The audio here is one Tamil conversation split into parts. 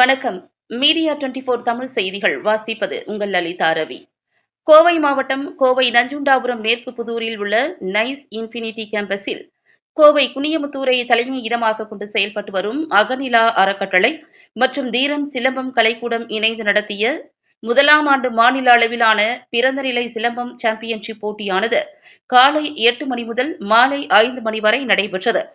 வணக்கம். மீடியா 24 தமிழ் செய்திகள் வாசிப்பது உங்கள் லலிதா ரவி. கோவை மாவட்டம் கோவை நஞ்சுண்டாபுரம் மேற்கு புதூரில் உள்ள நைஸ் இன்ஃபினிட்டி கேம்பஸில் கோவை குனியமுத்தூரை தலைமை இடமாக கொண்டு செயல்பட்டு வரும் அகநிலா அறக்கட்டளை மற்றும் தீரன் சிலம்பம் கலைக்கூடம் இணைந்து நடத்திய முதலாம் ஆண்டு மாநில அளவிலான பிறந்தநிலை சிலம்பம் சாம்பியன்ஷிப் போட்டியானது காலை 8 மணி முதல் மாலை 5 மணி வரை நடைபெற்றது.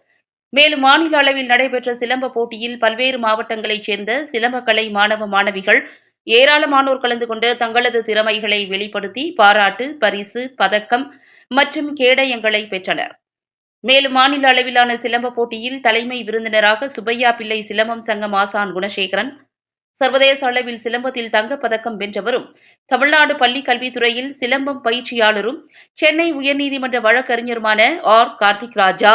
மேலும் மாநில அளவில் நடைபெற்ற சிலம்ப போட்டியில் பல்வேறு மாவட்டங்களைச் சேர்ந்த சிலம்பக்கலை மாணவ மாணவிகள் ஏராளமானோர் கலந்து கொண்டு தங்களது திறமைகளை வெளிப்படுத்தி பாராட்டு, பரிசு, பதக்கம் மற்றும் கேடயங்களை பெற்றனர். மேலும் மாநில அளவிலான சிலம்ப போட்டியில் தலைமை விருந்தினராக சுப்பையா பிள்ளை சிலம்பம் சங்கம் ஆசான் குணசேகரன், சர்வதேச அளவில் சிலம்பத்தில் தங்கப்பதக்கம் வென்றவரும், தமிழ்நாடு பள்ளிக் கல்வித்துறையில் சிலம்பம் பயிற்சியாளரும், சென்னை உயர்நீதிமன்ற வழக்கறிஞருமான R. Karthik Raja,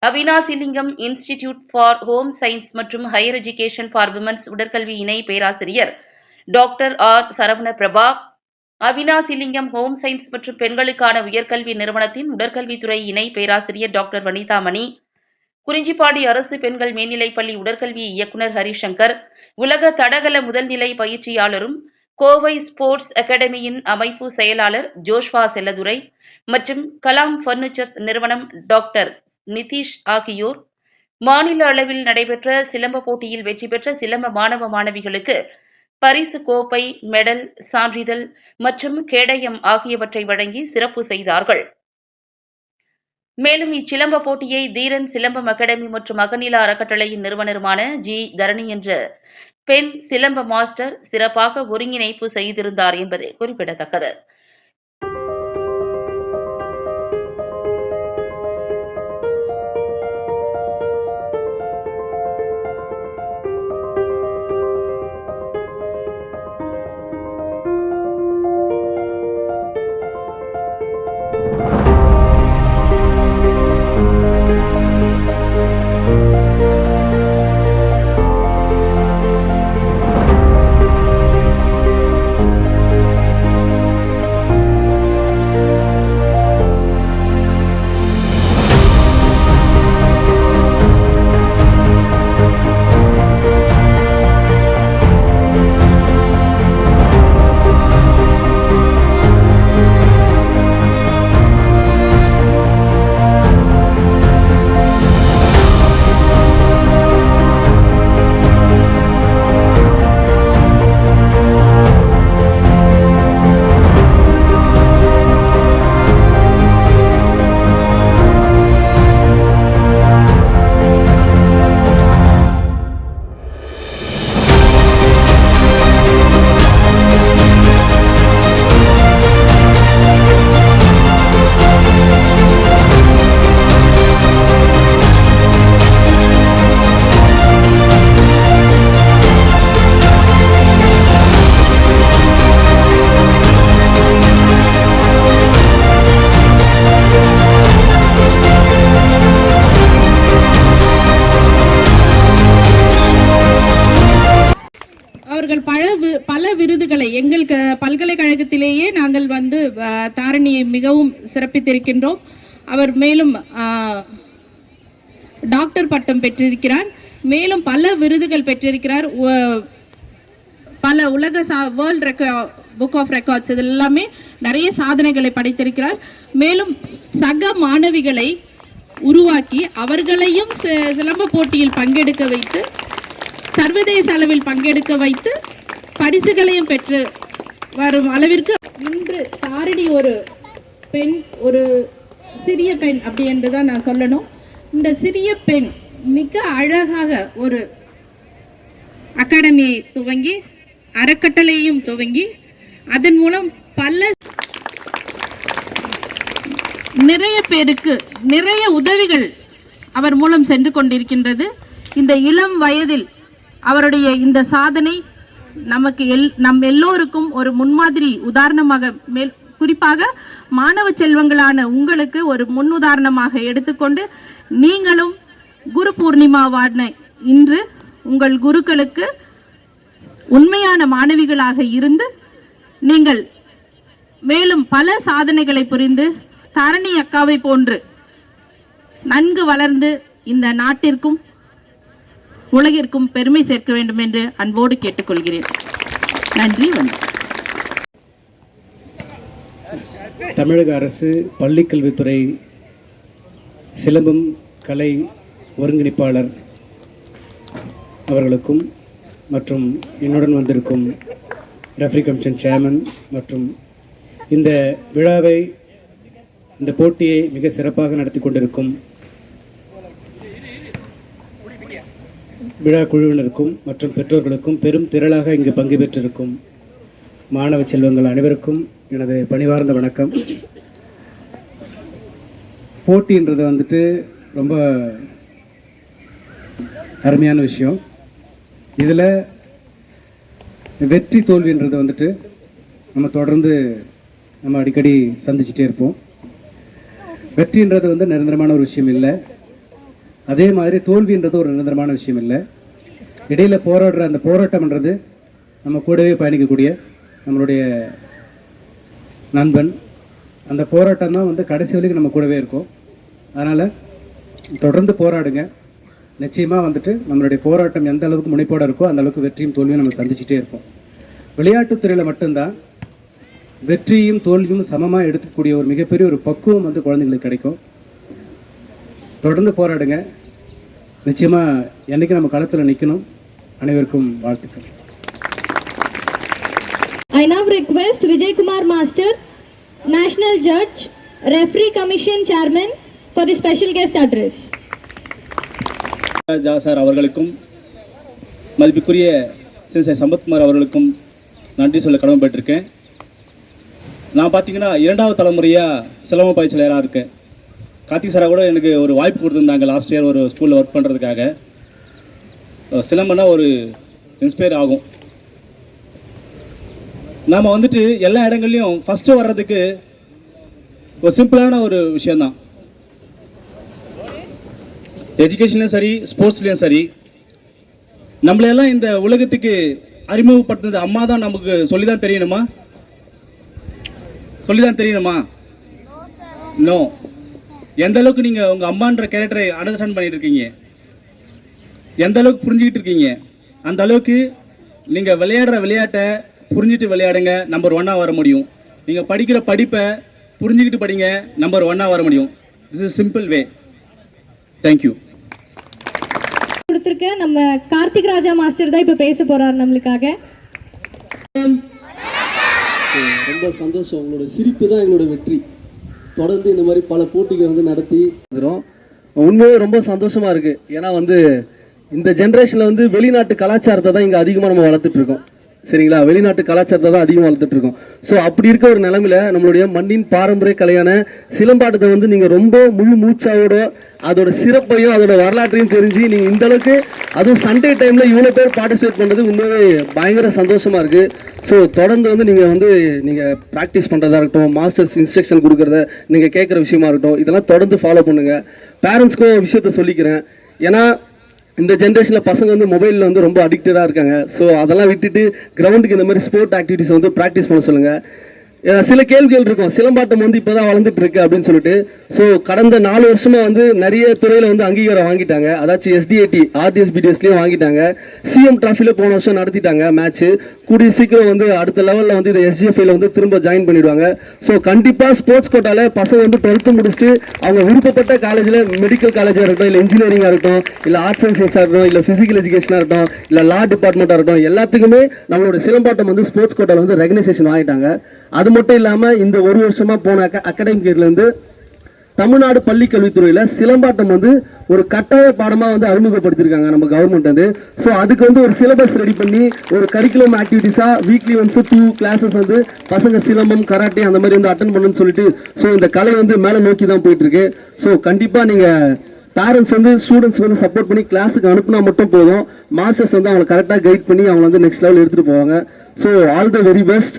Avinashilingam institute for home science மற்றும் ஹையர் எஜுகேஷன் ஃபார் விமன்ஸ் உடற்கல்வி இணை பேராசிரியர் doctor R. Saravana Prabha, Avinashilingam home science மற்றும் பெண்களுக்கான உயர்கல்வி நிறுவனத்தின் உடற்கல்வித்துறை இணை பேராசிரியர் டாக்டர் வனிதாமணி, குறிஞ்சிப்பாடி அரசு பெண்கள் மேல்நிலைப்பள்ளி உடற்கல்வி இயக்குநர் ஹரிசங்கர், உலக தடகள முதல்நிலை பயிற்சியாளரும் கோவை ஸ்போர்ட்ஸ் அகாடமியின் அமைப்பு செயலாளர் ஜோஷ்வா செல்லதுரை மற்றும் கலாம் பர்னிச்சர்ஸ் நிறுவனம் டாக்டர் நிதிஷ் ஆகியோர் மாநில அளவில் நடைபெற்ற சிலம்ப போட்டியில் வெற்றி பெற்ற சிலம்ப மாணவ மாணவிகளுக்கு பரிசு கோப்பை, மெடல், சான்றிதழ் மற்றும் கேடயம் ஆகியவற்றை வழங்கி சிறப்பு செய்தார்கள். மேலும் இச்சிலம்ப போட்டியை தீரன் சிலம்பம் அகாடமி மற்றும் அகநிலா அறக்கட்டளையின் நிறுவனருமான ஜி. தரணி என்ற பெண் சிலம்ப மாஸ்டர் சிறப்பாக ஒருங்கிணைப்பு செய்திருந்தார் என்பது குறிப்பிடத்தக்கது. அவர்கள் பல விருதுகளை எங்கள் பல்கலைக்கழகத்திலேயே நாங்கள் தாரணியை மிகவும் சிறப்பித்திருக்கின்றோம். அவர் மேலும் டாக்டர் பட்டம் பெற்றிருக்கிறார். மேலும் பல விருதுகள் பெற்றிருக்கிறார். பல உலக வேர்ல்ட் புக் ஆஃப் ரெக்கார்ட்ஸ் இது எல்லாமே நிறைய சாதனைகளை படைத்திருக்கிறார். மேலும் சக மாணவிகளை உருவாக்கி அவர்களையும் சிலம்ப போட்டியில் பங்கெடுக்க வைத்து சர்வதேச அளவில் பங்கெடுக்க வைத்து பரிசுகளையும் பெற்று வரும் அளவிற்கு இன்று தாரணி ஒரு பெண், ஒரு சிறிய பெண் அப்படி என்று தான் நான் சொல்லணும். இந்த சிறிய பெண் மிக அழகாக ஒரு அகாடமியை துவங்கி அறக்கட்டளையும் துவங்கி அதன் மூலம் நிறைய பேருக்கு நிறைய உதவிகள் அவர் மூலம் சென்று கொண்டிருக்கின்றது. இந்த இளம் வயதில் அவருடைய இந்த சாதனை நமக்கு நம் எல்லோருக்கும் ஒரு முன்மாதிரி உதாரணமாக, குறிப்பாக மாணவ செல்வங்களான உங்களுக்கு ஒரு முன்னுதாரணமாக எடுத்துக்கொண்டு நீங்களும் குரு பூர்ணிமாவான இன்று உங்கள் குருக்களுக்கு உண்மையான மாணவிகளாக இருந்து நீங்கள் மேலும் பல சாதனைகளை புரிந்து தாரணி அக்காவை போன்று நன்கு வளர்ந்து இந்த நாட்டிற்கும் உலகிற்கும் பெருமை சேர்க்க வேண்டும் என்று அன்போடு கேட்டுக்கொள்கிறேன். நன்றி. வணக்கம். தமிழக அரசு பள்ளிக்கல்வித்துறை சிலம்பம் கலை ஒருங்கிணைப்பாளர் அவர்களுக்கும் மற்றும் என்னுடன் வந்திருக்கும் ரெஃபரி கமிஷன் சேர்மன் மற்றும் இந்த விழாவை இந்த போட்டியை மிக சிறப்பாக நடத்தி கொண்டிருக்கும் விழா குழுவினருக்கும் மற்றும் பெற்றோர்களுக்கும் பெரும் திரளாக இங்கு பங்கு பெற்றிருக்கும் மாணவ செல்வங்கள் அனைவருக்கும் எனது பணிவார்ந்த வணக்கம். போட்டின்றது வந்துட்டு ரொம்ப அருமையான விஷயம். இதில் வெற்றி தோல்வின்றது வந்துட்டு நம்ம தொடர்ந்து நம்ம அடிக்கடி சந்திச்சுட்டே இருப்போம். வெற்றின்றது வந்து நிரந்தரமான ஒரு விஷயம் இல்லை, அதே மாதிரி தோல்வின்றது ஒரு நிரந்தரமான விஷயம் இல்லை. இடையில் போராடுற அந்த போராட்டம்ன்றது நம்ம கூடவே பயணிக்கக்கூடிய நம்மளுடைய நண்பன். அந்த போராட்டம் தான் வந்து கடைசி வரைக்கும் நம்ம கூடவே இருக்கும். அதனால் தொடர்ந்து போராடுங்க. நிச்சயமாக வந்துட்டு நம்மளுடைய போராட்டம் எந்த அளவுக்கு முனைப்போடு இருக்கோ அந்த அளவுக்கு வெற்றியும் தோல்வியும் நம்ம சந்திச்சுட்டே இருப்போம். விளையாட்டுத்துறையில் மட்டும்தான் வெற்றியும் தோல்வியும் சமமாக எடுக்கக்கூடிய ஒரு மிகப்பெரிய ஒரு பக்குவம் வந்து குழந்தைங்களுக்கு கிடைக்கும். தொடர்ந்து போராடுங்க. நிச்சயமாக என்றைக்கு நம்ம களத்தில் நிற்கணும். அனைவருக்கும் வாழ்த்துக்கள். I now request Vijay Kumar Master, National Judge, Referee Commission Chairman for the special guest address. Sir அவர்களுக்கும் மதிப்புக்குரிய சிறுசை சம்பத்குமார் அவர்களுக்கும் நன்றி சொல்ல கடமைப்பட்டிருக்கேன். நான் பார்த்தீங்கன்னா 2வது தலைமுறையாக சிலம்ப பயிற்சியாளராக இருக்கேன். கார்த்திக் சாரா கூட எனக்கு ஒரு வாய்ப்பு கொடுத்துருந்தாங்க லாஸ்ட் இயர் ஒரு ஸ்கூலில் ஒர்க் பண்ணுறதுக்காக. சிலம்பனா ஒரு இன்ஸ்பயர் ஆகும். நாம் வந்துட்டு எல்லா இடங்கள்லையும் ஃபஸ்ட்டு வர்றதுக்கு ஒரு சிம்பிளான ஒரு விஷயந்தான். எஜுகேஷன்லையும் சரி ஸ்போர்ட்ஸ்லேயும் சரி நம்மளையெல்லாம் இந்த உலகத்துக்கு அறிமுகப்படுத்துனது அம்மா தான். நமக்கு சொல்லிதான் தெரியணுமா? நோ. எந்த அளவுக்கு நீங்கள் உங்கள் அம்மான்ற கேரக்டரை அண்டர்ஸ்டாண்ட் பண்ணிட்டு இருக்கீங்க, எந்த அளவுக்கு புரிஞ்சுக்கிட்டு இருக்கீங்க, அந்த அளவுக்கு நீங்கள் விளையாடுற விளையாட்டை புரிஞ்சுட்டு விளையாடுங்க, நம்பர் 1 வர முடியும். நீங்கள் படிக்கிற படிப்பை புரிஞ்சுக்கிட்டு படிங்க, நம்பர் 1 வர முடியும். This is simple way. Thank you. கொடுத்திருக்க நம்ம கார்த்திக் ராஜா மாஸ்டர் தான் இப்போ பேச போறார் நம்மளுக்காக. ரொம்ப சந்தோஷம். உங்களோட சிரிப்பு தான் எங்களோட வெற்றி. தொடர்ந்து இந்த மாதிரி பல போட்டிகள் வந்து நடத்தி உண்மையே ரொம்ப சந்தோஷமா இருக்கு. ஏன்னா வந்து இந்த ஜென்ரேஷன்ல வந்து வெளிநாட்டு கலாச்சாரத்தை தான் இங்க அதிகமாக நம்ம வளர்த்துட்டு இருக்கோம். சரிங்களா? வெளிநாட்டு கலாச்சாரத்தை தான் அதிகமாக வளர்த்துட்டு இருக்கோம். ஸோ அப்படி இருக்க ஒரு நிலைமையில நம்மளுடைய மண்ணின் பாரம்பரிய கலையான சிலம்பாட்டத்தை வந்து நீங்கள் ரொம்ப முழு மூச்சாவோட அதோட சிறப்பையும் அதோட வரலாற்றையும் தெரிஞ்சு நீங்கள் இந்த அளவுக்கு அதுவும் சண்டே டைமில் இவ்வளோ பேர் பார்ட்டிசிபேட் பண்ணுறது உண்மையே பயங்கர சந்தோஷமாக இருக்குது. ஸோ தொடர்ந்து வந்து நீங்கள் ப்ராக்டிஸ் பண்ணுறதா இருக்கட்டும், மாஸ்டர்ஸ் இன்ஸ்ட்ரக்ஷன் கொடுக்குறத நீங்கள் கேட்குற விஷயமா இருக்கட்டும், இதெல்லாம் தொடர்ந்து ஃபாலோ பண்ணுங்கள். பேரண்ட்ஸ்க்கும் விஷயத்த சொல்லிக்கிறேன். ஏன்னா இந்த ஜென்ரேஷனில் பசங்க வந்து மொபைலில் வந்து ரொம்ப அடிக்டடாக இருக்காங்க. ஸோ அதெல்லாம் விட்டுட்டு கிரவுண்டுக்கு இந்த மாதிரி ஸ்போர்ட் ஆக்டிவிட்டிஸ் வந்து ப்ராக்டிஸ் பண்ண சொல்லுங்கள். சில கேள்விகள் இருக்கும், சிலம்பாட்டம் வந்து இப்போ தான் வளர்ந்துட்டு இருக்கு அப்படின்னு சொல்லிட்டு. ஸோ கடந்த 4 வருஷமாக வந்து நிறைய துறையில் வந்து அங்கீகாரம் வாங்கிட்டாங்க. அதாச்சும் SDAT RDS BDSலேயும் வாங்கிட்டாங்க. CM டிராஃபியில் போன வருஷம் நடத்திட்டாங்க மேட்ச்சு. கூடிய சீக்கிரம் வந்து அடுத்த லெவலில் வந்து இந்த SGFIயில் வந்து திரும்ப ஜாயின் பண்ணிடுவாங்க. ஸோ கண்டிப்பாக ஸ்போர்ட்ஸ் கோட்டாவில் பசங்க வந்து 12th முடிச்சுட்டு அவங்க விருப்பப்பட்ட காலேஜில் மெடிக்கல் காலேஜாக இருக்கட்டும், இல்லை இன்ஜினியரிங்காக இருக்கட்டும், இல்லை ஆர்ட்ஸ் அண்ட் சயின்ஸாக இருக்கட்டும், இல்லை ஃபிசிக்கல் எஜுகேஷனாக இருக்கட்டும், இல்லை லா டிபார்ட்மெண்ட்டாக இருக்கட்டும், எல்லாத்துக்குமே நம்மளோட சிலம்பாட்டம் வந்து ஸ்போர்ட்ஸ் கோட்டாவில் வந்து ரெகனைசேஷன் வாங்கிட்டாங்க. அது மட்டும் இல்லாமல் இந்த ஒரு வருஷமாக போன அகாடமிக் இயர்லேருந்து தமிழ்நாடு பள்ளி கல்வித்துறையில் சிலம்பாட்டம் வந்து ஒரு கட்டாய பாடமாக வந்து அறிமுகப்படுத்தியிருக்காங்க நம்ம கவர்மெண்ட் வந்து. ஸோ அதுக்கு வந்து ஒரு சிலபஸ் ரெடி பண்ணி ஒரு கரிக்குலம் ஆக்டிவிட்டிஸாக வீக்லி ஒன்ஸ் 2 கிளாஸஸ் வந்து பசங்க சிலம்பம் கராட்டே அந்த மாதிரி வந்து அட்டன் பண்ணணும்னு சொல்லிட்டு ஸோ இந்த கலை வந்து மேலே நோக்கி தான் போயிட்டு இருக்கு. ஸோ கண்டிப்பாக நீங்கள் பேரண்ட்ஸ் வந்து ஸ்டூடெண்ட்ஸ் வந்து சப்போர்ட் பண்ணி கிளாஸுக்கு அனுப்புனா மட்டும் போதும். மாஸ்டர்ஸ் வந்து அவங்களை கரெக்டாக கைட் பண்ணி அவங்க வந்து நெக்ஸ்ட் லெவல் எடுத்துகிட்டு போவாங்க. So all the very best.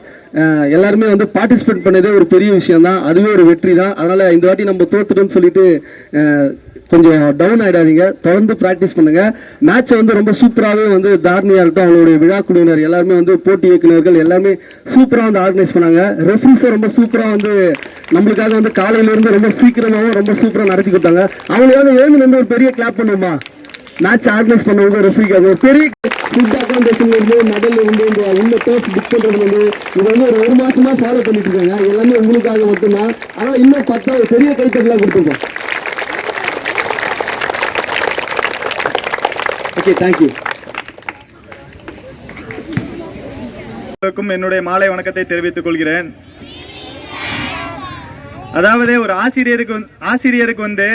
எல்லாருமே வந்து பார்ட்டிசிபேட் பண்ணதே ஒரு பெரிய விஷயம் தான், அதுவே ஒரு வெற்றி தான். அதனால் இந்த வாட்டி நம்ம தோத்துட்டோம்னு சொல்லிட்டு கொஞ்சம் டவுன் ஆகிடாதீங்க, தொடர்ந்து ப்ராக்டிஸ் பண்ணுங்கள். மேட்சை வந்து ரொம்ப சூப்பராகவே வந்து தாரணியாக இருக்கட்டும், அவங்களுடைய விழா குழுவினர் எல்லாருமே வந்து போட்டி இயக்குநர்கள் எல்லாமே சூப்பராக வந்து ஆர்கனைஸ் பண்ணாங்க. ரெஃப்ரிஸும் ரொம்ப சூப்பராக வந்து நம்மளுக்காக வந்து காலையிலேருந்து ரொம்ப சீக்கிரமாகவும் ரொம்ப சூப்பராக நடத்தி கொடுத்தாங்க. அவங்களுக்காக எழுந்து வந்து ஒரு பெரிய கிளாப் பண்ணுவோமா? மேட்ச் ஆர்கனைஸ் பண்ணவங்க ரெஃப்ரிக்கு அது ஒரு பெரிய ஃபுட் அக்காமடேஷன்ல இருந்து மெடல் இருந்து இந்த உள்ள டர்ஃப் புக் பண்றது வந்து இது வந்து ஒரு மாசமா ஃபாலோ பண்ணிட்டு இருக்காங்க. எல்லாமே உங்களுக்காக மட்டும்தான். ஆனால் இன்னும் 10 பெரிய கைத்தட்டலாம் கொடுத்துருக்கோம். Okay, thank you. என்னுடைய மாலை வணக்கத்தை தெரிவித்துக் கொள்கிறேன். அதாவது ஒரு ஆசிரியருக்கு வந்து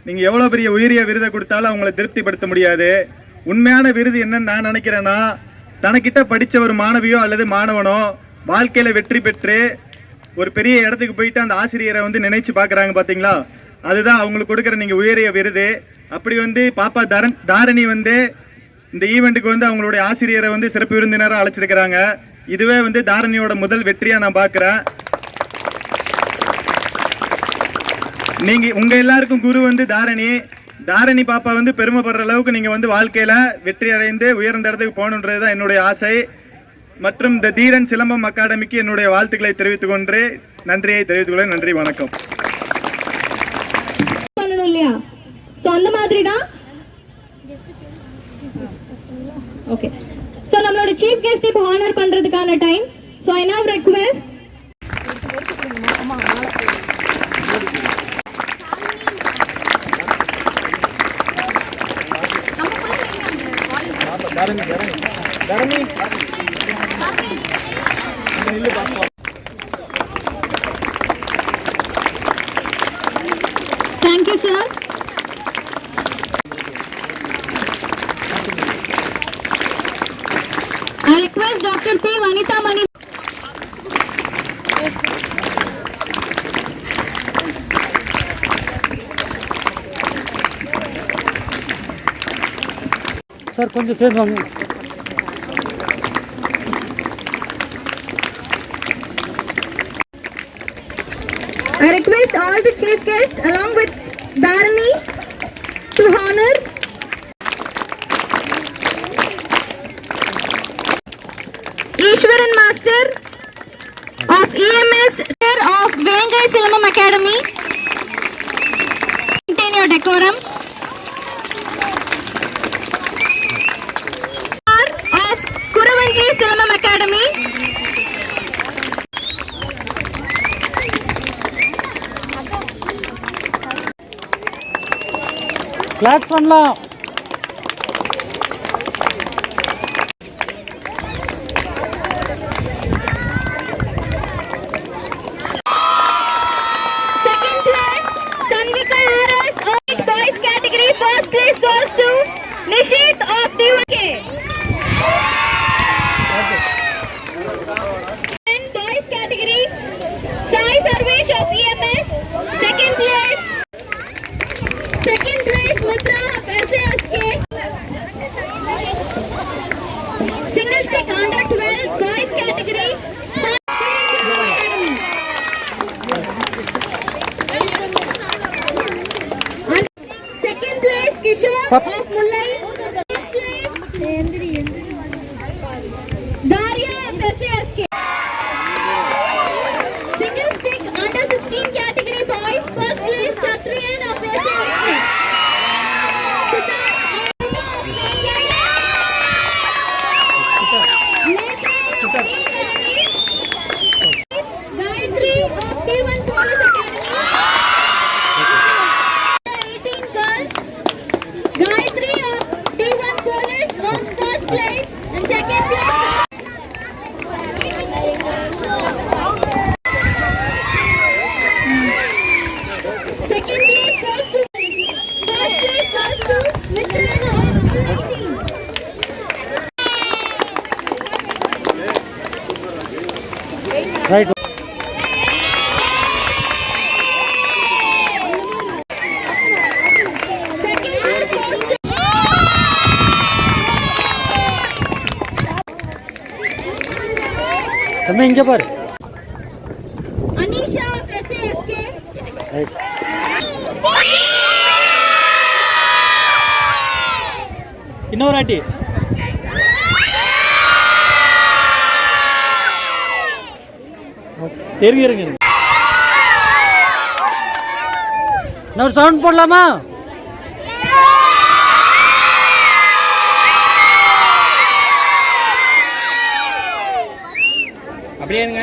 நீங்க எவ்வளவு பெரிய உயரிய விருதை கொடுத்தாலும் அவங்களை திருப்திப்படுத்த முடியாது. உண்மையான விருது என்னன்னு நான் நினைக்கிறேன்னா, தனக்கிட்ட படித்த ஒரு மாணவியோ அல்லது மாணவனோ வாழ்க்கையில வெற்றி பெற்று ஒரு பெரிய இடத்துக்கு போயிட்டு அந்த ஆசிரியரை வந்து நினைச்சு பார்க்குறாங்க பார்த்தீங்களா, அதுதான் அவங்களுக்கு கொடுக்குற நீங்கள் உயரிய விருது. அப்படி வந்து பாப்பா தாரணி வந்து இந்த ஈவெண்ட்டுக்கு வந்து அவங்களுடைய ஆசிரியரை வந்து சிறப்பு விருந்தினராக அழைச்சிருக்கிறாங்க. இதுவே வந்து தாரணியோட முதல் வெற்றியாக நான் பார்க்குறேன். உங்கள் எல்லாருக்கும் குரு வந்து தாரணி பாப்பா வந்து பெருமைப்படுற அளவுக்கு நீங்கள் வந்து வாழ்க்கையில் வெற்றி அடைந்து உயர்ந்த இடத்துக்கு போகணுன்றது தான் என்னுடைய ஆசை. மற்றும் இந்த தீரன் சிலம்பம் அகாடமிக்கு என்னுடைய வாழ்த்துக்களை தெரிவித்துக் கொண்டு நன்றியை தெரிவித்துக் கொள்ள. நன்றி, வணக்கம். இல்லையா? சோ அந்த மாதிரி தான். ஓகே, சோ நம்மளோட சீஃப் கெஸ்ட் இப்போ ஹானர் பண்றதுக்கான டைம். சோ ஐ நவ request Thank you, sir. I request Dr. P. Vanitha Mani. Sir, konja side vaanga. I request all the chief guests along with Dharani to honor Ishwaran Master of EMS of Vengai Silambam Academy. Maintain your decorum. Of Kuravanji Silambam Academy. Clap பண்ணலாம். Second place, Sanvika RS of boys category. First place goes to Nishit of D1K. And boys category, Sai Sarvesh of EMS. Second place, Mitra of SASK. Single stick under 12 boys category. Second place, Kishore of Mullai. Third place, Daria of SASK. Single stick under 16 category boys. First place, Chatriyan of SASK. Siddharth Aruna of Vengai. Netra of D-Academy. Gayatri of D1 Police Academy. 18 girls. Gayatri of D1 Police owns first place and second place. Second place goes to first place goes to Mithran of Blue team. Right. Second place goes to தம்பி இங்க பாரு. Anisha of SASK. Right. இன்னொரு ஆட்டி. இருங்க. நான் ஒரு சவுண்ட் போடலாமா? அப்படியேங்க.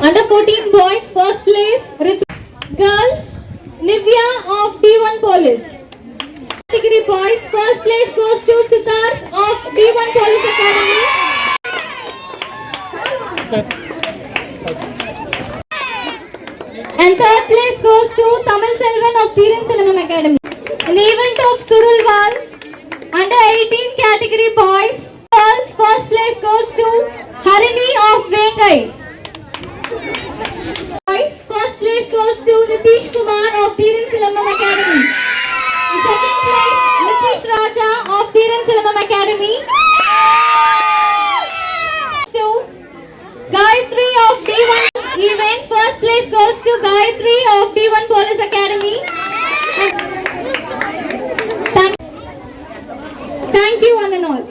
Under 14 boys, first place. Girls, Nivya of D1 Police. Category boys, first place goes to Siddharth of D1 Police Academy. And third place goes to Tamil Selvan of Dhiran Selvam Academy. In the event of Surulwal, under 18 category boys, girls, first place goes to Harini of Vengai. Boys, first place goes to Nitish Kumar of Dhiran Selvam Academy. In second place, Nitish Raja of Dhiran Selvam Academy. To Gayatri of D1 event, first place goes to Gayatri of D1 Police Academy. Thank you one and all.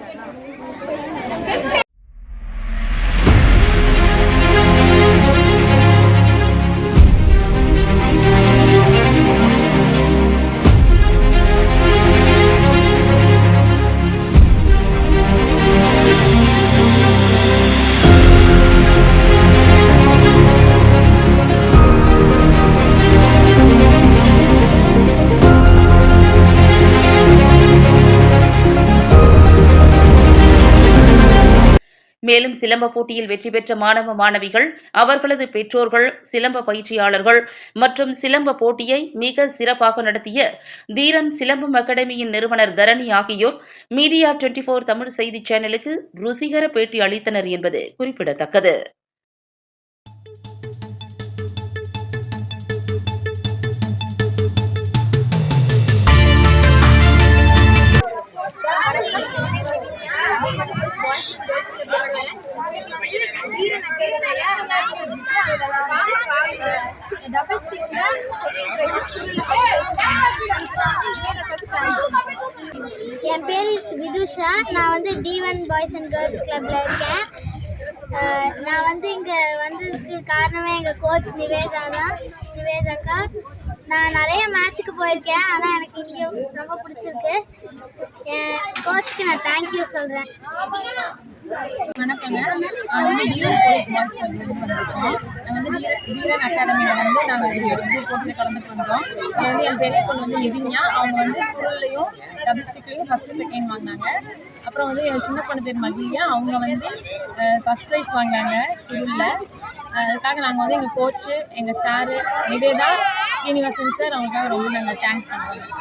மேலும் சிலம்ப போட்டியில் வெற்றி பெற்ற மாணவ மாணவிகள், அவர்களது பெற்றோர்கள், சிலம்ப பயிற்சியாளர்கள் மற்றும் சிலம்ப போட்டியை மிக சிறப்பாக நடத்திய தீரன் சிலம்பம் அகாடமியின் நிறுவனர் தரணி ஆகியோர் மீடியா 24 தமிழ் செய்தி சேனலுக்கு ருசிகர பேட்டி அளித்தனர் என்பது குறிப்பிடத்தக்கது. என் பேர் விதுஷா. நான் வந்து D1 பாய்ஸ் அண்ட் கேர்ள்ஸ் கிளப்பில் இருக்கேன். நான் வந்து இங்கே வந்ததுக்கு காரணமே எங்கள் கோச் நிவேதாக்கா. நான் நிறைய மேட்ச்சுக்கு போயிருக்கேன், ஆனால் எனக்கு இங்கே ரொம்ப பிடிச்சிருக்கு. என் கோச்சுக்கு நான் தேங்க்யூ சொல்கிறேன். வணக்கங்க. நான் வந்து தீரன் போலீஸ் பாய்ஸ் கிளப்லேருந்து வந்திருக்கோம். நாங்கள் வந்து தீரன் அகாடமியில் வந்து நாங்கள் போட்டியில் கலந்துட்டு வந்தோம். அது வந்து என் பெரிய பொண்ணு வந்து நிவின்யா, அவங்க வந்து சுருள்லையும் டபுள் ஸ்டிக்லையும் ஃபஸ்ட்டு செகண்ட் வாங்கினாங்க. அப்புறம் வந்து என் சின்ன பொண்ணு பேர் மதியா, அவங்க வந்து ஃபஸ்ட் ப்ரைஸ் வாங்கினாங்க சுருளில். அதுக்காக நாங்கள் வந்து எங்கள் கோச்சு, எங்கள் சாரு நிவேதா ஸ்ரீனிவாசன் சார், அவங்களுக்காக ரொம்ப நாங்கள் தேங்க் பண்ணுறோம்.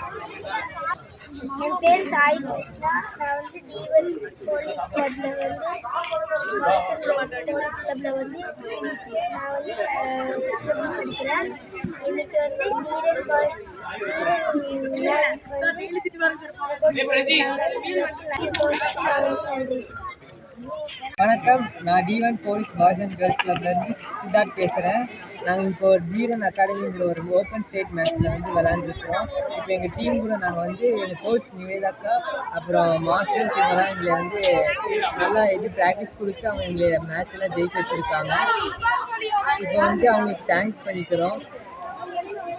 என் பேர் சாய் கிருஷ்ணா. நான் வந்து D1 போலீஸ் கிளப்பில் வந்து போலீஸ் கிளப்பில் வந்து நான் வந்து சிலம்பம் படிக்கிறேன். இன்னைக்கு வந்து தீரன் மேட்ச்க்கு வந்து வணக்கம். நான் D1 police boys and girls கிளப்லேருந்து சித்தார்த் பேசுகிறேன். நாங்கள் இப்போ தீரன் அகாடமிங்கிற ஒரு ஓப்பன் ஸ்டேட் மேட்ச்சில் வந்து விளாண்டுருக்கோம். இப்போ எங்கள் டீம் கூட நாங்கள் வந்து எங்கள் கோச் நிவேதாக்கா, அப்புறம் மாஸ்டர்ஸ், இவங்கெல்லாம் எங்களை வந்து நல்லா ப்ராக்டிஸ் கொடுத்து அவங்க எங்களை மேட்செல்லாம் ஜெயிக்க வச்சுருக்காங்க. இப்போ வந்து அவங்களுக்கு தேங்க்ஸ் பண்ணிக்கிறோம்.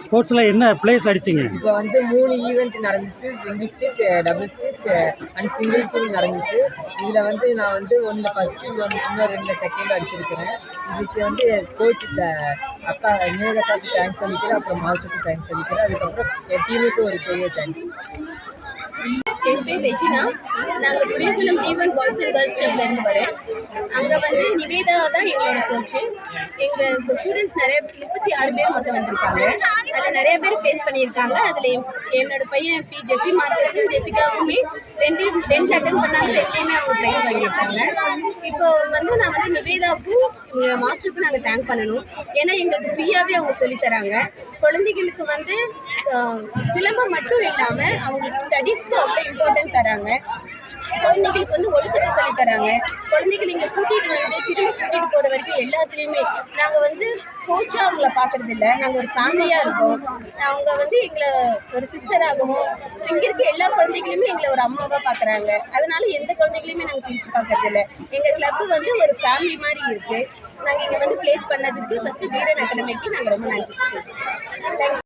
ஸ்போர்ட்ஸில் என்ன ப்ளேஸ் அடிச்சிங்க? இப்போ வந்து 3 ஈவெண்ட் நடந்துச்சு. Single stick, double stick and single stick நடந்துச்சு. இதில் வந்து நான் வந்து ஒன்றில் ஃபஸ்ட்டு, இன்னும் 2ல் செகண்ட் அடிச்சிருக்கிறேன். இதுக்கு வந்து கோச் அக்கா நிவேதாக்காவுக்கு தேங்க்ஸ் சொல்லிக்கிறேன், அப்புறம் மாஸ்டருக்கு தேங்க்ஸ் சொல்லிக்கிறேன். அதுக்கப்புறம் என் டீமுக்கு ஒரு பெரிய தேங்க்ஸ். என் பேர் ரெஜினா. நாங்கள் Puliyakulam D1 boys and girls கிளப்லேருந்து வரோம். அங்கே வந்து நிவேதா தான் எங்களோட கோச்சு. எங்கள் ஸ்டூடெண்ட்ஸ் நிறைய 36 பேர் மொத்தம் வந்திருக்காங்க. அதில் நிறைய பேர் ஃபேஸ் பண்ணியிருக்காங்க. அதில் என்னோட பையன் ஜெஃபி மார்க்கஸும் ஜெசிகாவுமே 2 அட்டன் பண்ணாங்க. 2லேயுமே அவங்க ப்ரைஸ் வாங்கியிருக்காங்க. இப்போ வந்து நான் வந்து நிவேதாவுக்கும் எங்கள் மாஸ்டருக்கும் நாங்கள் தேங்க் பண்ணணும். ஏன்னா எங்களுக்கு ஃப்ரீயாகவே அவங்க சொல்லித்தராங்க. குழந்தைகளுக்கு வந்து சிலம்பம் மட்டும் இல்லாமல் அவங்களுக்கு ஸ்டடீஸ்க்கு அவ்வளோ இம்பார்ட்டன்ட் தராங்க. குழந்தைகளுக்கு வந்து ஒழுக்கத்தை சொல்லித் தராங்க. குழந்தைகள் இங்கே கூட்டிகிட்டு வந்து திரும்ப கூட்டிகிட்டு போகிற வரைக்கும் எல்லாத்துலேயுமே நாங்கள் வந்து கோச்சாக அவங்கள பார்க்குறது இல்லை. நாங்கள் ஒரு ஃபேமிலியாக இருக்கோம். அவங்க வந்து எங்களை ஒரு சிஸ்டராகவும், இங்கே இருக்க எல்லா குழந்தைகளுமே எங்களை ஒரு அம்மாவாக பார்க்குறாங்க. அதனால எந்த குழந்தைகளையுமே நாங்கள் பிரித்து பார்க்கறது இல்லை. எங்கள் கிளப்பு வந்து ஒரு ஃபேமிலி மாதிரி இருக்குது. நாங்கள் இங்கே வந்து ப்ளேஸ் பண்ணதுக்கு ஃபஸ்ட்டு தீரன் அகாடமிக்கு நாங்கள் ரொம்ப நன்றி சொல்லுவோம்.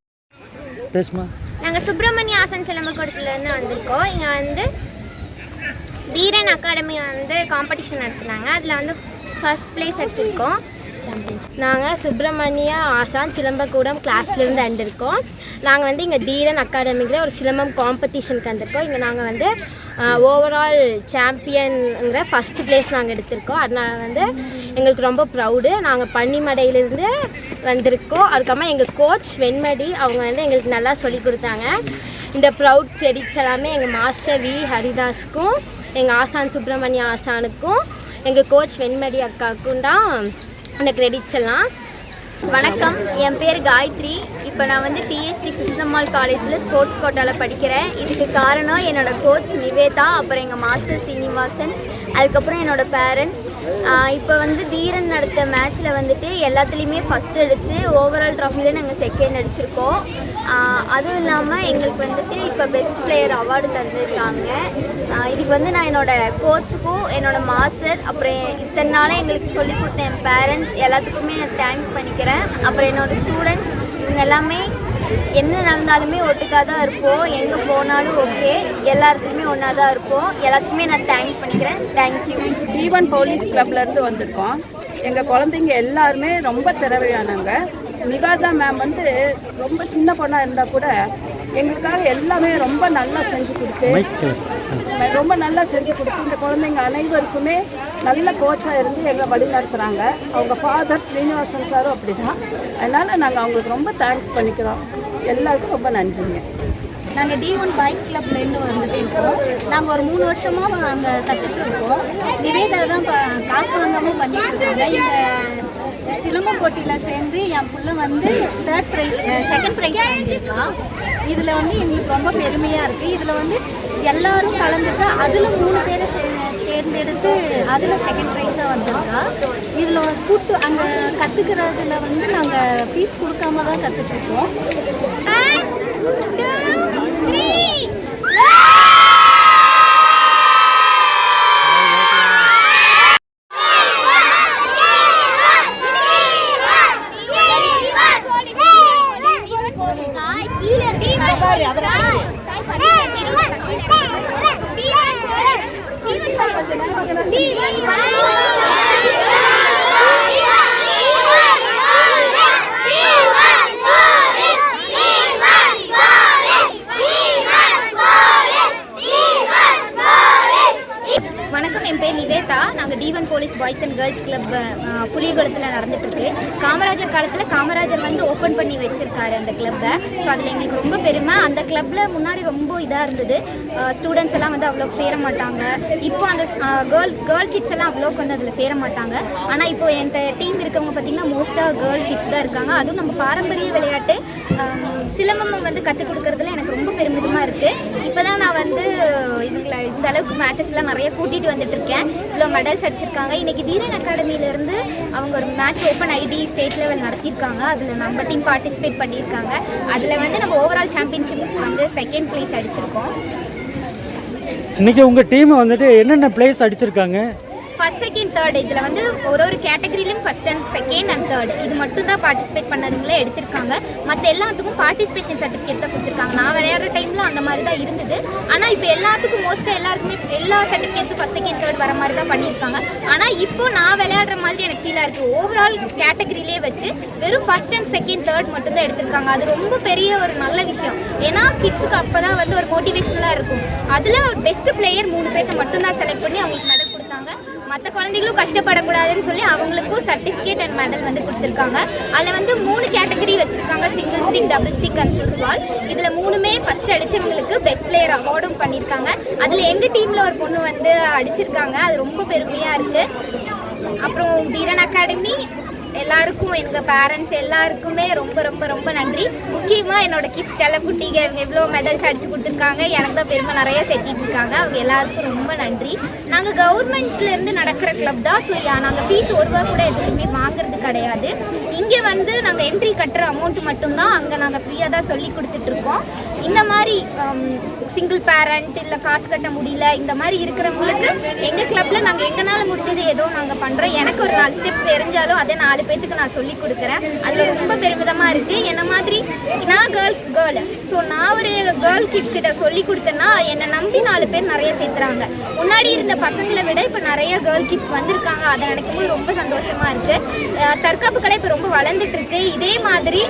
பேசுமா? நாங்கள் சுப்பிரமணிய ஆசன் சிலம்பக்கூடத்துலேருந்து வந்திருக்கோம். இங்கே வந்து தீரன் அகாடமி வந்து காம்படிஷன் நடத்துனாங்க. அதில் வந்து ஃபர்ஸ்ட் ப்ளேஸ் அடிச்சிருக்கோம். நாங்கள் சுப்பிரமணிய ஆசான் சிலம்பக்கூடம் கிளாஸ்லேருந்து வந்திருக்கோம். நாங்கள் வந்து இங்கே தீரன் அகாடமிக்கில் ஒரு சிலம்பம் காம்படிஷனுக்கு வந்திருக்கோம். இங்கே நாங்கள் வந்து ஓவரால் சாம்பியனுங்கிற ஃபஸ்ட்டு ப்ளேஸ் நாங்கள் எடுத்திருக்கோம். அதனால் வந்து எங்களுக்கு ரொம்ப ப்ரௌடு. நாங்கள் பன்னிமடையிலேருந்து வந்திருக்கோம். அதுக்கப்புறமா எங்கள் கோச் வெண்மடி அவங்க வந்து எங்களுக்கு நல்லா சொல்லிக் கொடுத்தாங்க. இந்த ப்ரௌட் கிரெடிட்ஸ் எல்லாமே எங்கள் மாஸ்டர் வி ஹரிதாஸ்க்கும், எங்கள் ஆசான் சுப்பிரமணிய ஆசானுக்கும், எங்கள் கோச் வெண்மடி அக்காவுக்கும் தான் இந்த கிரெடிட்ஸ் எல்லாம். வணக்கம், என் பேர் காயத்ரி. இப்போ நான் வந்து பிஎஸ்டி கிருஷ்ணம்மாள் காலேஜில் ஸ்போர்ட்ஸ் கோட்டாவில் படிக்கிறேன். இதுக்கு காரணம் என்னோடய கோச் நிவேதா, அப்புறம் எங்கள் மாஸ்டர் சீனிவாசன், அதுக்கப்புறம் என்னோடய பேரண்ட்ஸ். இப்போ வந்து தீரன் நடத்த மேட்ச்சில் வந்துட்டு எல்லாத்துலேயுமே ஃபஸ்ட் அடித்து ஓவரால் ட்ராஃபியில் நாங்கள் செகண்ட் அடிச்சிருக்கோம். அதுவும் இல்லாமல் எங்களுக்கு வந்துட்டு இப்போ பெஸ்ட் பிளேயர் அவார்டு தந்துருக்காங்க. இதுக்கு வந்து நான் என்னோடய கோச்சுக்கும், என்னோடய மாஸ்டர், அப்புறம் இத்தனை நாளாக எங்களுக்கு சொல்லிக் கொடுத்த என் பேரண்ட்ஸ் எல்லாத்துக்குமே நான் தேங்க் பண்ணிக்கிறேன். அப்புறம் என்னோடய ஸ்டூடெண்ட்ஸ் இவங்க எல்லாமே என்ன நடந்தாலுமே ஒட்டுக்காக தான் இருப்போம். எங்கே போனாலும் ஓகே, எல்லாத்துக்குமே ஒன்றா தான் இருப்போம். எல்லாத்துக்குமே நான் தேங்க் பண்ணிக்கிறேன். தேங்க்யூ. D1 போலீஸ் கிளப்லேருந்து வந்திருக்கோம். எங்கள் குழந்தைங்க எல்லாருமே ரொம்ப திறமையானவங்க. நிவேதா மேம் வந்து ரொம்ப சின்ன பொண்ணாக இருந்தால் கூட எங்களுக்காக எல்லாமே ரொம்ப நல்லா செஞ்சு கொடுத்து இந்த குழந்தைங்க அனைவருக்குமே நல்ல கோச்சாக இருந்து எங்களை வழி நடத்துகிறாங்க. அவங்க ஃபாதர் ஸ்ரீனிவாசன் சாரும் அப்படி தான். அதனால் நாங்கள் அவங்களுக்கு ரொம்ப தேங்க்ஸ் பண்ணிக்கிறோம். எல்லாருக்கும் ரொம்ப நன்றிங்க. நாங்கள் D1 பாய்ஸ் கிளப்லேருந்து வந்துட்டு இருக்கோம். நாங்கள் ஒரு 3 வருஷமாக அங்கே கற்றுட்டு இருக்கோம். நிவேதா தான் காசு வாங்காமல் பண்ணிட்டு இருக்காங்க. இந்த சிலம்பம் போட்டியில் சேர்ந்து என் பிள்ளை வந்து செகண்ட் ப்ரைஸ் வாங்கியிருக்கான். இதில் வந்து எங்களுக்கு ரொம்ப பெருமையாக இருக்குது. இதில் வந்து எல்லாரும் கலந்துட்டு அதில் 3 பேரை தேர்ந்தெடுத்து அதில் செகண்ட் ப்ரைஸாக வந்திருக்கா. இதில் கூட்டு அங்கே கற்றுக்கிறதுல வந்து நாங்கள் ஃபீஸ் கொடுக்காம தான் கற்றுட்ருக்கோம். வணக்கம், என் பேர் நிவேதா. நாங்கள் D1 police boys and girls club புளியகுளத்தில் நடந்துட்டுருக்கு. காமராஜர் காலத்தில் காமராஜர் வந்து ஓப்பன் பண்ணி வச்சுருக்காரு அந்த கிளப்பை. ஸோ அதில் எங்களுக்கு ரொம்ப பெருமை. அந்த கிளப்பில் முன்னாடி ரொம்ப இதாக இருந்தது. ஸ்டூடெண்ட்ஸ் எல்லாம் வந்து அவ்வளோக்கு சேர மாட்டாங்க. இப்போ அந்த கேர்ள் கிட்ஸ் எல்லாம் அவ்வளோக்கு வந்து அதில் சேர மாட்டாங்க. ஆனால் இப்போ என் டீம் இருக்கவங்க பார்த்திங்கன்னா மோஸ்ட்டாக கேர்ள் கிட்ஸ் தான் இருக்காங்க. அதுவும் நம்ம பாரம்பரிய விளையாட்டு சிலம்பம் வந்து கற்றுக் கொடுக்குறதுல எனக்கு ரொம்ப பெருமிதமாக இருக்குது. இப்போ தான் நான் வந்து இவங்களை இந்த அளவுக்கு மேட்சஸ்லாம் நிறைய கூட்டிகிட்டு வந்துட்டுருக்கேன். இவ்வளோ மெடல்ஸ் அடிச்சிருக்காங்க. இன்றைக்கி தீரன் அகாடமியிலேருந்து அவங்க ஒரு match open ID state level நடத்தியிருக்காங்க. அதில் நம்ம டீம் பார்ட்டிசிபேட் பண்ணியிருக்காங்க. அதில் வந்து நம்ம ஓவரால் சாம்பியன்ஷிப் வந்து செகண்ட் ப்ளேஸ் அடிச்சிருக்கோம். இன்றைக்கி உங்கள் டீம் வந்துட்டு என்னென்ன ப்ளேஸ் அடிச்சிருக்காங்க? ஃபர்ஸ்ட் செகண்ட் தேர்ட் இதில் வந்து ஒரு கேட்டகரியிலும் first and second and third இது மட்டும் தான் பார்ட்டிசிபேட் பண்ணதுங்களே எடுத்திருக்காங்க. மற்ற எல்லாத்துக்கும் பார்ட்டிசிபேஷன் சர்டிஃபிகேட் தான் கொடுத்துருக்காங்க. நான் விளையாடுற டைமில் அந்த மாதிரி தான் இருந்தது. ஆனால் இப்போ எல்லாத்துக்கும் மோஸ்ட்டாக எல்லாருக்குமே எல்லா சர்டிஃபிகேட்ஸும் ஃபர்ஸ்ட் செகண்ட் தேர்ட் வர மாதிரி தான் பண்ணியிருக்காங்க. ஆனால் இப்போ நான் விளையாடுற மாதிரி எனக்கு ஃபீலாக இருக்குது. ஓவரால் கேட்டகரியிலே வச்சு வெறும் ஃபர்ஸ்ட் அண்ட் செகண்ட் தேர்ட் மட்டும் தான் எடுத்திருக்காங்க. அது ரொம்ப பெரிய ஒரு நல்ல விஷயம். ஏன்னா கிட்ஸுக்கு அப்போ தான் வந்து ஒரு மோட்டிவேஷனலாக இருக்கும். அதில் ஒரு பெஸ்ட் பிளேயர் 3 பேர்த்தை மட்டும்தான் செலக்ட் பண்ணி அவங்களுக்கு மெடல் கொடுத்தாங்க. மற்ற குழந்தைகளும் கஷ்டப்படக்கூடாதுன்னு சொல்லி அவங்களுக்கும் சர்டிஃபிகேட் அண்ட் மெடல் வந்து கொடுத்துருக்காங்க. அதில் வந்து 3 கேட்டகரி வச்சுருக்காங்க, single stick, double stick and football. இதில் 3மே ஃபஸ்ட் அடித்தவங்களுக்கு பெஸ்ட் பிளேயர் அவார்டும் பண்ணியிருக்காங்க. அதில் எங்கள் டீமில் ஒரு பொண்ணு வந்து அடிச்சிருக்காங்க. அது ரொம்ப பெருமையாக இருக்குது. அப்புறம் தீரன் அகாடமி எல்லாருக்கும், எங்கள் பேரண்ட்ஸ் எல்லாருக்குமே ரொம்ப ரொம்ப ரொம்ப நன்றி. முக்கியமாக என்னோட கிட்ஸ் செல்லக்குட்டிங்க இவங்க எவ்வளோ மெடல்ஸ் அடித்து கொடுத்துருக்காங்க. எனக்கு தான் பெருமை நிறைய சேர்த்திட்டு இருக்காங்க. அவங்க எல்லாருக்கும் ரொம்ப நன்றி. நாங்கள் கவர்மெண்ட்லேருந்து நடக்கிற கிளப் தான். ஸோ நாங்கள் ஃபீஸ் 1 ரூபா கூட எதுவுமே வாங்குறது கிடையாது. இங்கே வந்து நாங்கள் என்ட்ரி கட்டுற அமௌண்ட் மட்டும்தான். அங்கே நாங்கள் ஃப்ரீயாக தான் சொல்லி கொடுத்துட்ருக்கோம். இந்த மாதிரி சிங்கிள் பேரண்ட் இல்லை காசு கட்ட முடியல இந்த மாதிரி இருக்கிறவங்களுக்கு எங்கள் கிளப்பில் நாங்கள் எங்களால் முடிஞ்சது ஏதோ நாங்கள் பண்ணுறோம். எனக்கு ஒரு 4 ஸ்டெப்ஸ் தெரிஞ்சாலும் அதை 4 பேத்துக்கு நான் சொல்லி கொடுக்குறேன். அதில் ரொம்ப பெருமிதமாக இருக்குது. என்ன மாதிரி நான் கேர்ள் ஸோ நான் ஒரு கேர்ள் கிட்ட சொல்லி கொடுத்தேன்னா என்னை நம்பி 4 பேர் நிறைய சேர்த்துறாங்க. முன்னாடி இருந்த பசங்களை விட இப்போ நிறைய கேர்ள் கிட்ஸ் வந்திருக்காங்க. அதை நினைக்கும்போது ரொம்ப சந்தோஷமாக இருக்குது. தற்காப்பு கலை இப்போ ரொம்ப வளர்ந்துட்டுருக்கு. இதே மாதிரி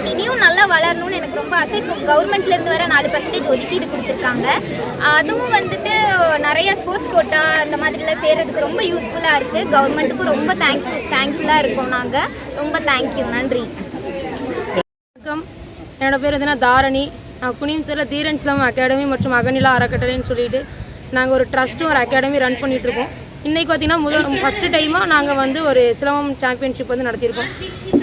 இனியும் நல்லா வளரணும்னு எனக்கு ரொம்ப ஆசை. இப்போ கவர்மெண்ட்லேருந்து வர 4% ஒதுக்கீடு கொடுத்துருக்காங்க. அதுவும் வந்துட்டு நிறைய ஸ்போர்ட்ஸ் கோட்டா அந்த மாதிரிலாம் சேர்கிறதுக்கு ரொம்ப யூஸ்ஃபுல்லாக இருக்குது. கவர்மெண்ட்டுக்கும் ரொம்ப தேங்க்ஃபுல்லாக இருக்கோம். நாங்கள் ரொம்ப தேங்க்யூ, நன்றி. வணக்கம், என்னோடய பேர் வந்து தாரணி. நான் குனியமுத்தூரில் தீரன் சிலம்பம் அகாடமி மற்றும் அகநிலா அறக்கட்டளைன்னு சொல்லிட்டு நாங்கள் ஒரு ட்ரஸ்ட்டும் ஒரு அகாடமி ரன் பண்ணிகிட்ருக்கோம். இன்றைக்கி பார்த்திங்கன்னா ஃபஸ்ட்டு டைமாக நாங்கள் வந்து ஒரு சிலம்பம் சாம்பியன்ஷிப் வந்து நடத்தியிருக்கோம்.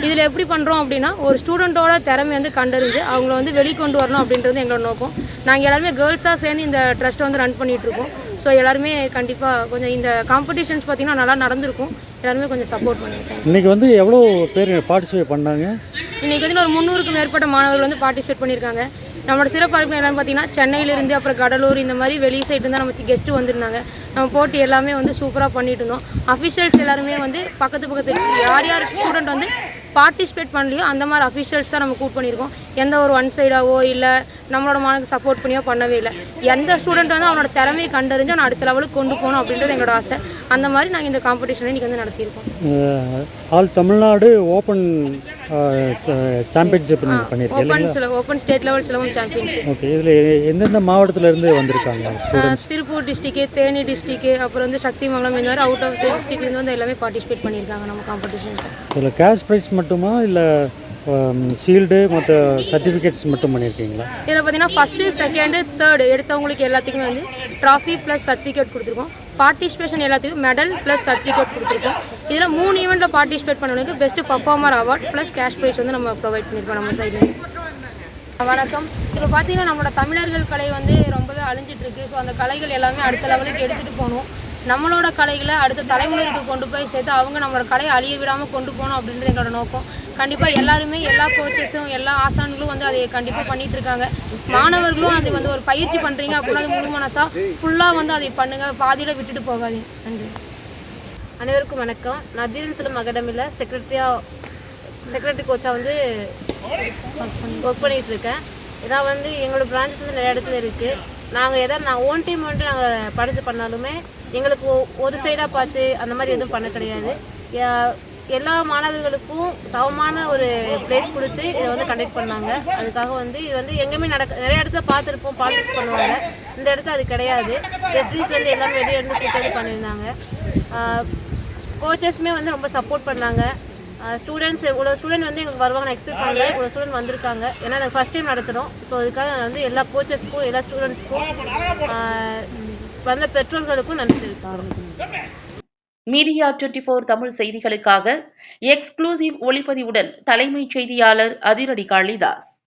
இதில் எப்படி பண்ணுறோம் அப்படின்னா, ஒரு ஸ்டூடெண்ட்டோட திறமை வந்து கண்டறிஞ்சு அவங்கள வந்து வெளிக்கொண்டு வரணும் அப்படின்றது எங்களோட நோக்கம். நாங்கள் எல்லாருமே கேர்ள்ஸாக சேர்ந்து இந்த ட்ரஸ்ட்டை வந்து ரன் பண்ணிகிட்ருக்கோம். ஸோ எல்லாருமே கண்டிப்பாக கொஞ்சம் இந்த காம்படிஷன்ஸ் பார்த்திங்கன்னா நல்லா நடந்திருக்கும். எல்லாருமே கொஞ்சம் சப்போர்ட் பண்ணியிருக்காங்க. இன்றைக்கி வந்து எவ்வளோ பேர் பார்ட்டிசிபேட் பண்ணாங்க? இன்றைக்கி வந்து ஒரு 300க்கும் மேற்பட்ட மாணவர்கள் வந்து பார்ட்டிசிபேட் பண்ணியிருக்காங்க. நம்மளோட சிறப்பமைப்பு எல்லாரும் பார்த்திங்கன்னா சென்னையிலேருந்து அப்புறம் கடலூர் இந்த மாதிரி வெளி சைடு இருந்தால் நம்ம கெஸ்ட்டு வந்திருந்தாங்க. நம்ம போட்டி எல்லாமே வந்து சூப்பராக பண்ணிட்டு இருந்தோம். அஃபிஷியல்ஸ் எல்லாருமே வந்து பக்கத்து யார் ஸ்டூடெண்ட் வந்து பார்ட்டிசிபேட் பண்ணலையோ அந்த மாதிரி அஃபிஷியல்ஸ் தான் நம்ம கூட் பண்ணியிருக்கோம். எந்த ஒரு ஒன் சைடாவோ இல்லை நம்மளோட மாணவருக்கு சப்போர்ட் பண்ணியோ பண்ணவே இல்லை. எந்த ஸ்டூடெண்ட் வந்து அவனோட திறமையை கண்டறிஞ்சு அவனை அடுத்த லெவலுக்கு கொண்டு போகணும் அப்படின்றது எங்களோட ஆசை. அந்த மாதிரி நாங்கள் இந்த காம்படிஷனை இன்றைக்கி வந்து நடத்தியிருக்கோம். ஆல் தமிழ்நாடு ஓப்பன் சாம்பியன்ஷிப் பண்ணியிருக்கேன். Open state level silambam championship. Okay, இதில் எந்தெந்த மாவட்டத்திலேருந்து வந்திருக்காங்க? திருப்பூர் டிஸ்ட்ரிக்ட், தேனி டிஸ்ட்ரிக்ட், அப்புறம் வந்து சக்திமங்கலம், இந்த மாதிரி அவுட் ஆஃப் டிஸ்ட்ரிக்ட்லேருந்து வந்து எல்லாமே பார்ட்டிசிபேட் பண்ணியிருக்காங்க நம்ம காம்படிஷன். இதில் கேஷ் ப்ரைஸ் மட்டுமா இல்லை ஷீல்டு மற்ற சர்டிஃபிகேட்ஸ் மட்டும் பண்ணியிருக்கீங்களா? இதில் பார்த்தீங்கன்னா ஃபஸ்ட்டு செகண்டு தேர்டு எடுத்தவங்களுக்கு எல்லாத்துக்குமே வந்து ட்ராஃபி ப்ளஸ் சர்டிஃபிகேட் கொடுத்துருக்கோம். பார்ட்டிசிபேஷன் எல்லாத்துக்கும் மெடல் ப்ளஸ் சர்டிஃபிகேட் கொடுத்துருக்கோம். இதில் 3 ஈவெண்ட்டில் பார்ட்டிசிபேட் பண்ணவங்களுக்கு best performer award plus cash prize வந்து நம்ம ப்ரொவைட் பண்ணியிருக்கோம் நம்ம சைடில். வணக்கம். இப்போ பார்த்தீங்கன்னா நம்மளோட தமிழர்கள் கலை வந்து ரொம்பவே அழிஞ்சிட்ருக்கு. ஸோ அந்த கலைகள் எல்லாமே அடுத்த லெவலுக்கு எடுத்துகிட்டு போகணும். நம்மளோட கலைகளை அடுத்த தலைமுறைக்கு கொண்டு போய் சேர்த்து அவங்க நம்மளோட கலையை அழிய விடாமல் கொண்டு போகணும் அப்படின்றது எங்களோட நோக்கம். கண்டிப்பாக எல்லாருமே எல்லா கோச்சஸும் எல்லா ஆசான்களும் வந்து அதை கண்டிப்பாக பண்ணிகிட்ருக்காங்க. மாணவர்களும் அதை வந்து ஒரு பயிற்சி பண்ணுறீங்க அப்படின்னா அது முழு மனசாக ஃபுல்லாக வந்து அதை பண்ணுங்கள், பாதியில் விட்டுட்டு போகாதீங்க. நன்றி. அனைவருக்கும் வணக்கம். நான் தீரன் சிலம்பம் அகாடமியில் செக்ரட்டரி கோச்சாக வந்து ஒர்க் பண்ணிகிட்ருக்கேன். நான் வந்து எங்களோட பிரான்ச்சஸ் வந்து நிறைய இடத்துல இருக்குது. நாங்கள் ஓன் டைம் வந்துட்டு நாங்கள் பார்ட்டிசிபேட் பண்ணாலுமே எங்களுக்கு ஒரு சைடாக பார்த்து அந்த மாதிரி எதுவும் பண்ண கிடையாது. எல்லா மாணவர்களுக்கும் சமமான ஒரு பிளேஸ் கொடுத்து இதை வந்து கண்டக்ட் பண்ணாங்க. அதுக்காக வந்து இது வந்து எங்கேயுமே நிறைய இடத்துல பார்த்துருப்போம், பாலிடிக்ஸ் பண்ணுவாங்க. இந்த இடத்துல அது கிடையாது. ரெஃப்ரீஸ் வந்து எல்லாமே வெளியே இருந்து கூட்டது பண்ணியிருந்தாங்க. கோச்சஸுமே வந்து ரொம்ப சப்போர்ட் பண்ணாங்க. ஸ்டூடெண்ட்ஸ் இவ்வளோ ஸ்டூடெண்ட் வந்து எங்களுக்கு வருவாங்க நான் எக்ஸ்பெக்ட் பண்ணல. இவ்வளோ ஸ்டூடெண்ட் வந்திருக்காங்க. ஏன்னா நாங்கள் ஃபஸ்ட் டைம் நடத்துகிறோம். ஸோ அதுக்காக வந்து எல்லா கோச்சஸ்க்கும் எல்லா ஸ்டூடெண்ட்ஸ்க்கும் வந்த பெற்றோர்களுக்கும் நன்றி தெரிவித்தாங்க. மீடியா 24 தமிழ் செய்திகளுக்காக எக்ஸ்க்ளூசிவ் ஒளிப்பதிவுடன் தலைமைச் செய்தியாளர் அதிரடி காளிதாஸ்.